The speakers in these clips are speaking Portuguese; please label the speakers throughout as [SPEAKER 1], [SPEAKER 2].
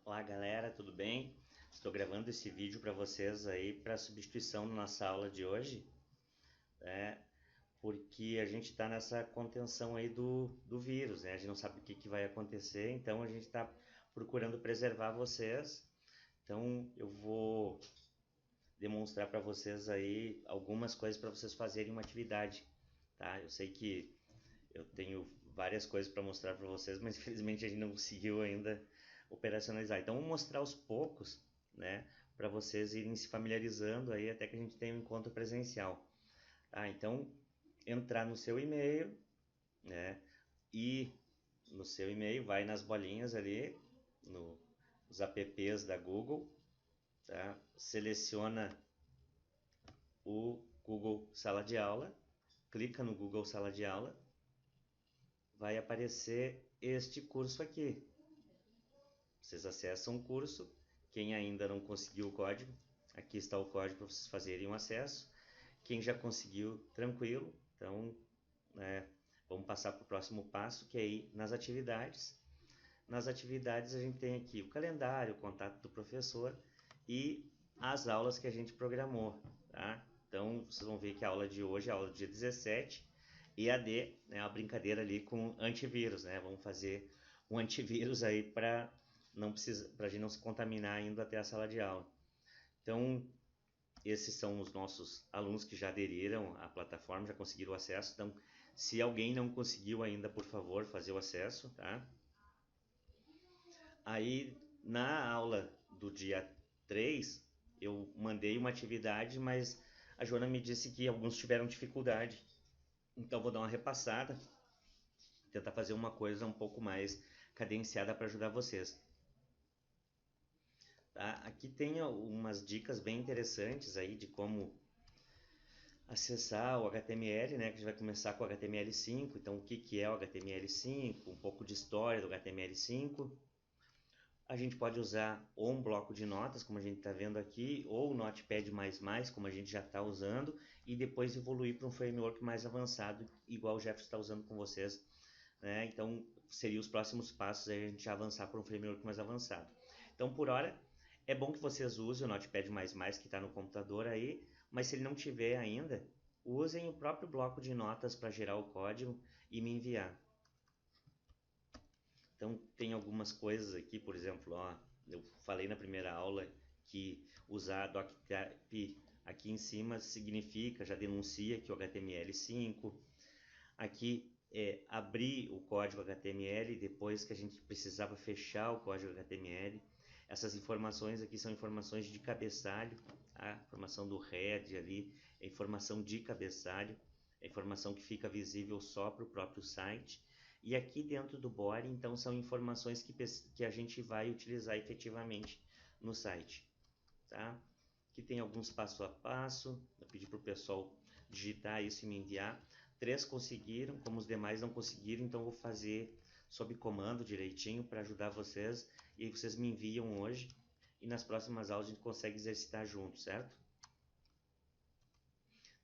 [SPEAKER 1] Olá galera, tudo bem? Estou gravando esse vídeo para vocês aí para substituição na nossa aula de hoje, né? Porque a gente está nessa contenção aí do vírus, né? A gente não sabe o que vai acontecer, então a gente está procurando preservar vocês. Então eu vou demonstrar para vocês aí algumas coisas para vocês fazerem uma atividade, tá? Eu sei que eu tenho várias coisas para mostrar para vocês, mas infelizmente a gente não conseguiu ainda operacionalizar. Então, vou mostrar aos poucos, né, para vocês irem se familiarizando aí até que a gente tenha um encontro presencial. Tá? Então, entrar no seu e-mail, né, e no seu e-mail vai nas bolinhas ali, nos apps da Google, tá? Seleciona o Google Sala de Aula, clica no Google Sala de Aula, vai aparecer este curso aqui. Vocês acessam o curso. Quem ainda não conseguiu o código, aqui está o código para vocês fazerem um acesso. Quem já conseguiu, tranquilo. Então, vamos passar para o próximo passo, que é ir nas atividades. Nas atividades a gente tem aqui o calendário, o contato do professor e as aulas que a gente programou. Tá? Então, vocês vão ver que a aula de hoje é a aula do dia 17, EAD, né, uma brincadeira ali com antivírus, né? Vamos fazer um antivírus aí para a gente não se contaminar indo até a sala de aula. Então, esses são os nossos alunos que já aderiram à plataforma, já conseguiram o acesso. Então, se alguém não conseguiu ainda, por favor, fazer o acesso, tá? Aí, na aula do dia 3, eu mandei uma atividade, mas a Joana me disse que alguns tiveram dificuldade. Então, vou dar uma repassada, tentar fazer uma coisa um pouco mais cadenciada para ajudar vocês. Tá? Aqui tem umas dicas bem interessantes aí de como acessar o HTML, né? Que a gente vai começar com o HTML5. Então, o que é o HTML5? Um pouco de história do HTML5. A gente pode usar ou um bloco de notas, como a gente está vendo aqui, ou o Notepad++, como a gente já está usando, e depois evoluir para um framework mais avançado, igual o Jeff está usando com vocês, né? Então, seriam os próximos passos aí a gente avançar para um framework mais avançado. Então, por hora, é bom que vocês usem o Notepad++ que está no computador aí, mas se ele não tiver ainda, usem o próprio bloco de notas para gerar o código e me enviar. Então, tem algumas coisas aqui, por exemplo, ó, eu falei na primeira aula que usar doctype aqui em cima significa, já denuncia que o HTML5. Aqui é abrir o código HTML depois que a gente precisava fechar o código HTML. Essas informações aqui são informações de cabeçalho, a informação do head ali, é informação de cabeçalho, é informação que fica visível só para o próprio site. E aqui dentro do body, então, são informações que a gente vai utilizar efetivamente no site. Tá? Aqui tem alguns passo a passo, eu pedi para o pessoal digitar isso e me enviar. 3 conseguiram, como os demais não conseguiram, então eu vou fazer sob comando direitinho para ajudar vocês. E aí vocês me enviam hoje e nas próximas aulas a gente consegue exercitar junto, certo?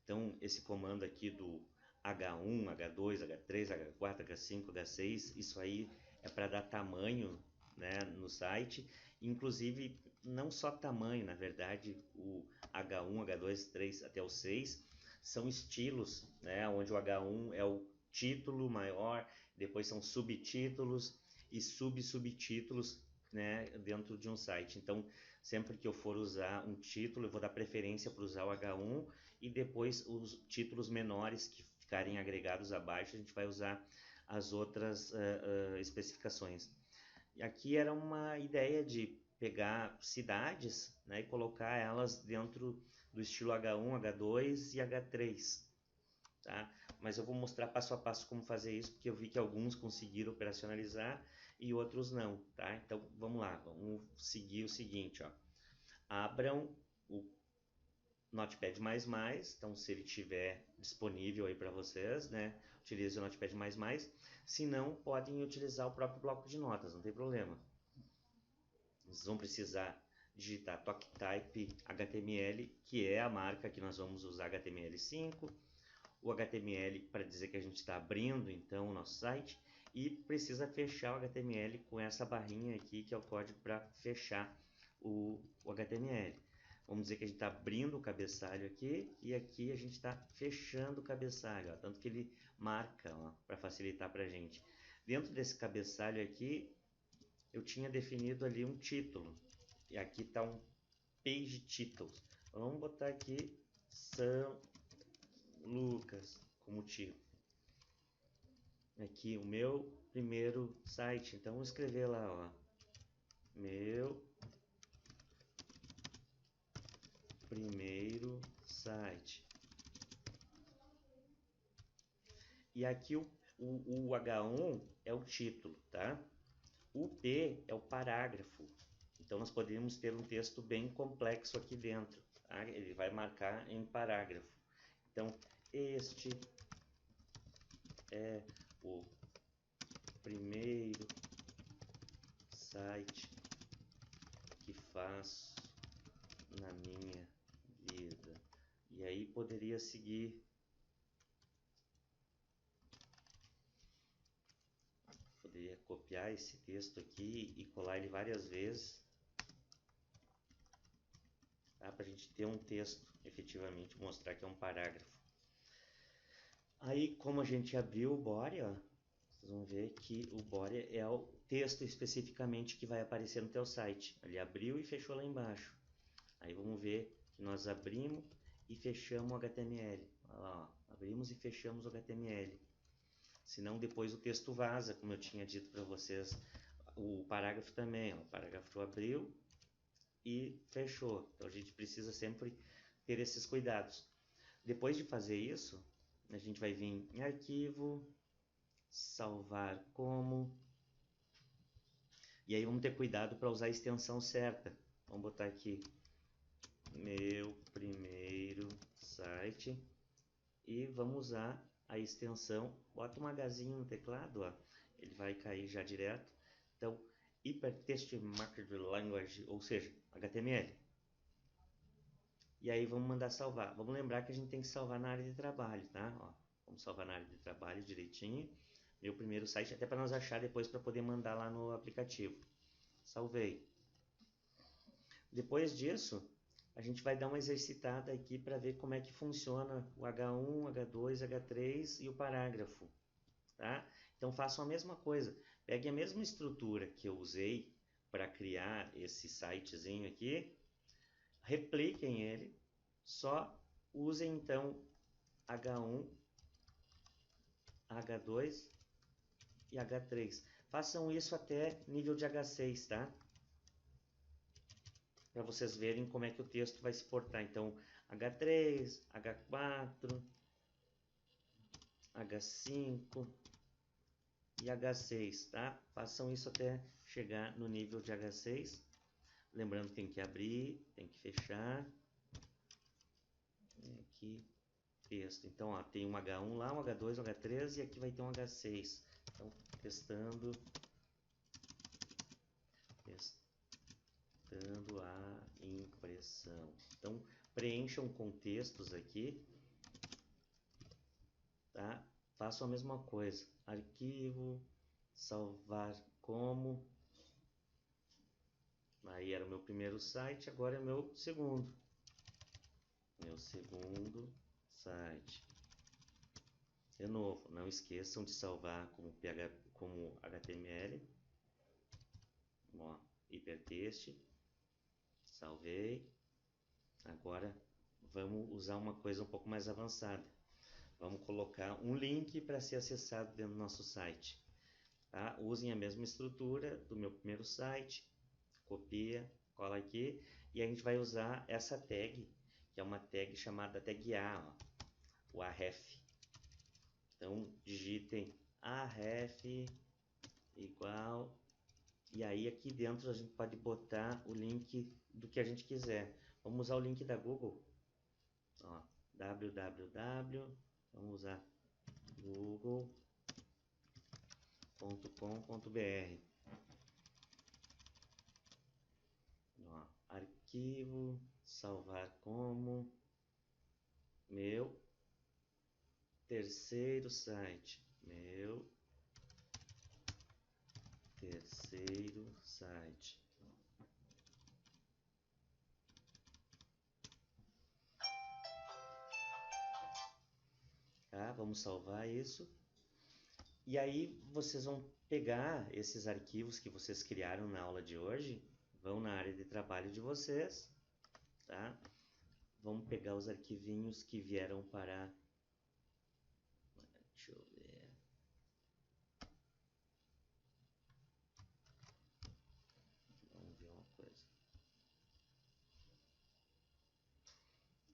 [SPEAKER 1] Então esse comando aqui do H1, H2, H3, H4, H5, H6, isso aí é para dar tamanho, né, no site. Inclusive, não só tamanho, na verdade, o H1, H2, 3 até o 6 são estilos, né, onde o H1 é o título maior, depois são subtítulos e subtítulos, né, dentro de um site. Então, sempre que eu for usar um título, eu vou dar preferência para usar o H1 e depois os títulos menores que ficarem agregados abaixo, a gente vai usar as outras especificações. E aqui era uma ideia de pegar cidades, né, e colocar elas dentro do estilo H1, H2 e H3. Tá? Mas eu vou mostrar passo a passo como fazer isso, porque eu vi que alguns conseguiram operacionalizar e outros não. Tá? Então vamos lá, vamos seguir o seguinte. Ó. Abram o Notepad++, então se ele tiver disponível aí para vocês, né, utilize o Notepad++, se não, podem utilizar o próprio bloco de notas, não tem problema. Vocês vão precisar digitar doctype HTML, que é a marca que nós vamos usar HTML5, o HTML para dizer que a gente está abrindo então o nosso site, e precisa fechar o HTML com essa barrinha aqui, que é o código para fechar o HTML. Vamos dizer que a gente está abrindo o cabeçalho aqui e aqui a gente está fechando o cabeçalho, ó, tanto que ele marca para facilitar para a gente. Dentro desse cabeçalho aqui, eu tinha definido ali um título e aqui está um page titles. Vamos botar aqui São Lucas como título. Aqui o meu primeiro site, então vou escrever lá, ó, meu primeiro site. E aqui o H1 é o título, tá? O P é o parágrafo. Então nós podemos ter um texto bem complexo aqui dentro, tá? Ele vai marcar em parágrafo. Então este é o primeiro site que faço na minha vida. E aí poderia seguir. Poderia copiar esse texto aqui e colar ele várias vezes, tá? Para a gente ter um texto, efetivamente, mostrar que é um parágrafo. Aí, como a gente abriu o body, ó, vocês vão ver que o body é o texto especificamente que vai aparecer no teu site. Ele abriu e fechou lá embaixo. Aí vamos ver que nós abrimos e fechamos o HTML. Olha lá, ó, abrimos e fechamos o HTML. Senão depois o texto vaza, como eu tinha dito para vocês. O parágrafo também, ó, o parágrafo abriu e fechou. Então a gente precisa sempre ter esses cuidados. Depois de fazer isso, a gente vai vir em arquivo, salvar como, e aí vamos ter cuidado para usar a extensão certa. Vamos botar aqui meu primeiro site e vamos usar a extensão. Bota um Hzinho no teclado, ó, ele vai cair já direto. Então, Hypertext Markup Language, ou seja, HTML. E aí vamos mandar salvar. Vamos lembrar que a gente tem que salvar na área de trabalho, tá? Ó, vamos salvar na área de trabalho direitinho. Meu primeiro site, até para nós achar depois para poder mandar lá no aplicativo. Salvei. Depois disso, a gente vai dar uma exercitada aqui para ver como é que funciona o H1, H2, H3 e o parágrafo, tá? Então façam a mesma coisa. Peguem a mesma estrutura que eu usei para criar esse sitezinho aqui, repliquem ele, só usem então H1, H2 e H3. Façam isso até nível de H6, tá? Para vocês verem como é que o texto vai se portar. Então, H3, H4, H5 e H6, tá? Façam isso até chegar no nível de H6. Lembrando que tem que abrir, tem que fechar. E aqui, texto. Então, ó, tem um H1 lá, um H2, um H3 e aqui vai ter um H6. Então, testando a impressão. Então, preencham com textos aqui, tá? Façam a mesma coisa. Arquivo, salvar como. Aí era o meu primeiro site, agora é o meu segundo. Meu segundo site. De novo, não esqueçam de salvar como HTML. Ó, Hypertext. Salvei. Agora vamos usar uma coisa um pouco mais avançada. Vamos colocar um link para ser acessado dentro do nosso site. Tá? Usem a mesma estrutura do meu primeiro site. Copia, cola aqui. E a gente vai usar essa tag, que é uma tag chamada tag A, ó, o aref. Então digitem aref igual. E aí aqui dentro a gente pode botar o link do que a gente quiser. Vamos usar o link da Google. Ó, www. Vamos usar google.com.br. Arquivo, salvar como meu terceiro site. Meu terceiro site. Tá? Vamos salvar isso. E aí vocês vão pegar esses arquivos que vocês criaram na aula de hoje, vão na área de trabalho de vocês, tá? Vamos pegar os arquivinhos que vieram para... Deixa eu ver... Vamos ver uma coisa.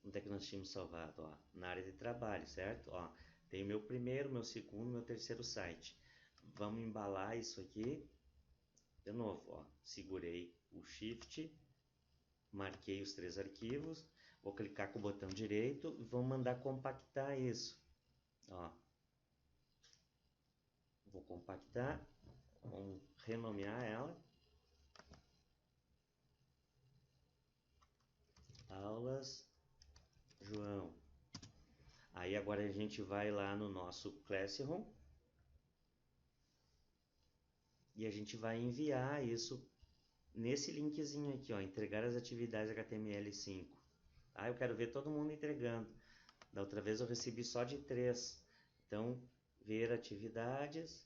[SPEAKER 1] Onde é que nós tínhamos salvado? Ó, na área de trabalho, certo? Ó, tem o meu primeiro, meu segundo, meu terceiro site. Vamos embalar isso aqui. De novo, ó, segurei o Shift, marquei os 3 arquivos, vou clicar com o botão direito e vou mandar compactar isso. Ó, vou compactar, vamos renomear ela. Aulas João. Aí agora a gente vai lá no nosso Classroom e a gente vai enviar isso nesse linkzinho aqui, ó, entregar as atividades HTML5. Ah, eu quero ver todo mundo entregando. Da outra vez eu recebi só de 3. Então, ver atividades.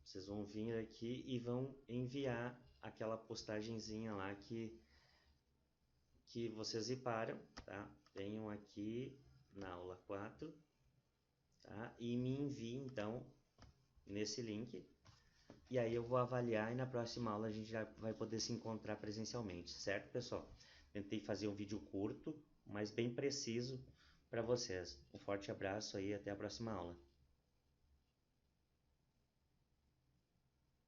[SPEAKER 1] Vocês vão vir aqui e vão enviar aquela postagenzinha lá que vocês ziparam, tá? Venham aqui na aula 4, tá? E me enviem, então, nesse link. E aí eu vou avaliar e na próxima aula a gente já vai poder se encontrar presencialmente, certo, pessoal? Tentei fazer um vídeo curto, mas bem preciso para vocês. Um forte abraço aí e até a próxima aula.